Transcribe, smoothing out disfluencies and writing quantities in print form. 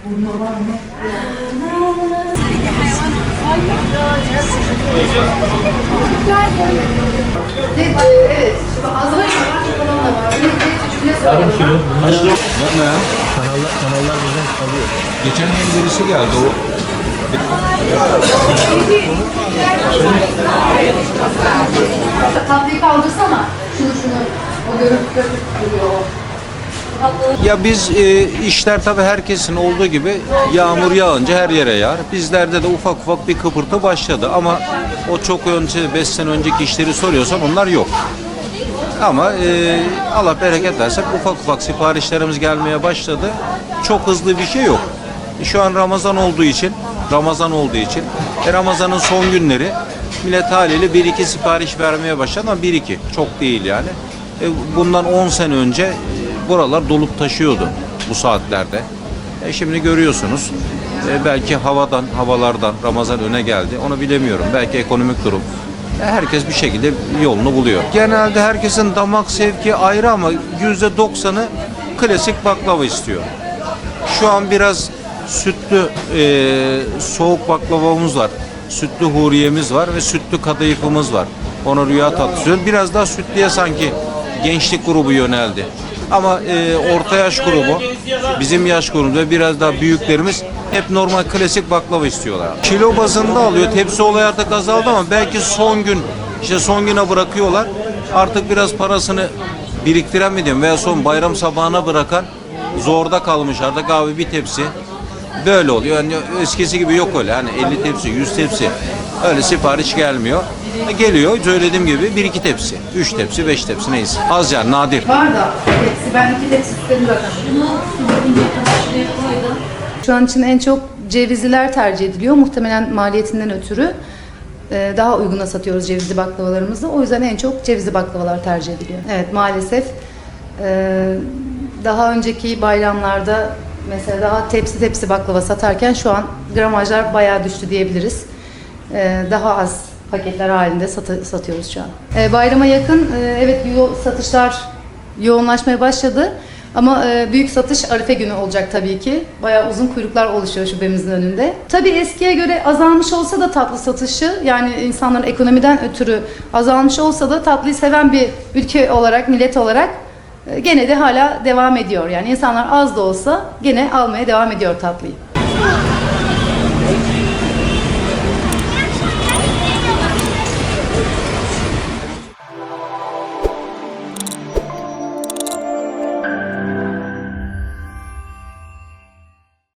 Burnu var mı? Evet. Azra var, falan da var. Yarım kilo. Yapma ya. Kanallar bizden kalıyor. Geçen yıl birisi geldi o. Tatlıyı kaldırsana. Şunu. O görüntü duruyor o. Ya biz işler tabii herkesin olduğu gibi yağmur yağınca her yere yağar. Bizlerde de ufak ufak bir kıpırtı başladı ama o çok önce 5 sene önceki işleri soruyorsan onlar yok. Ama Allah bereket versin ufak ufak siparişlerimiz gelmeye başladı. Çok hızlı bir şey yok. Şu an Ramazan olduğu için Ramazan'ın son günleri millet haliyle 1-2 sipariş vermeye başladı ama 1-2 çok değil yani. Bundan 10 sene önce buralar dolup taşıyordu bu saatlerde. Şimdi görüyorsunuz belki havalardan Ramazan öne geldi onu bilemiyorum. Belki ekonomik durum. Herkes bir şekilde yolunu buluyor. Genelde herkesin damak zevki ayrı ama %90'ı klasik baklava istiyor. Şu an biraz sütlü soğuk baklavamız var. Sütlü huriyemiz var ve sütlü kadayıfımız var. Onu rüya tatlısı. Biraz daha sütlüye sanki gençlik grubu yöneldi. Ama orta yaş grubu, bizim yaş grubumuz ve biraz daha büyüklerimiz hep normal klasik baklava istiyorlar. Kilo bazında alıyor. Tepsi olayı artık azaldı ama belki son güne bırakıyorlar. Artık biraz parasını biriktiren mi diyeyim veya son bayram sabahına bırakan zorda kalmış artık abi bir tepsi. Böyle oluyor. Yani eskisi gibi yok öyle. Hani 50 tepsi, 100 tepsi öyle sipariş gelmiyor. Geliyor söylediğim gibi 1-2 tepsi, 3 tepsi, 5 tepsi neyse. Az yani nadir. Var da tepsi. Ben 2 tepsi istedim zaten. Şu an için en çok cevizliler tercih ediliyor. Muhtemelen maliyetinden ötürü daha uyguna satıyoruz cevizli baklavalarımızı. O yüzden en çok cevizli baklavalar tercih ediliyor. Evet maalesef daha önceki bayramlarda mesela daha tepsi baklava satarken şu an gramajlar bayağı düştü diyebiliriz. Daha az paketler halinde satıyoruz şu an. Bayrama yakın evet satışlar yoğunlaşmaya başladı. Ama büyük satış Arife günü olacak tabii ki. Bayağı uzun kuyruklar oluşuyor şubemizin önünde. Tabii eskiye göre azalmış olsa da tatlı satışı, yani insanların ekonomiden ötürü azalmış olsa da tatlıyı seven bir ülke olarak, millet olarak gene de hala devam ediyor. Yani insanlar az da olsa gene almaya devam ediyor tatlıyı.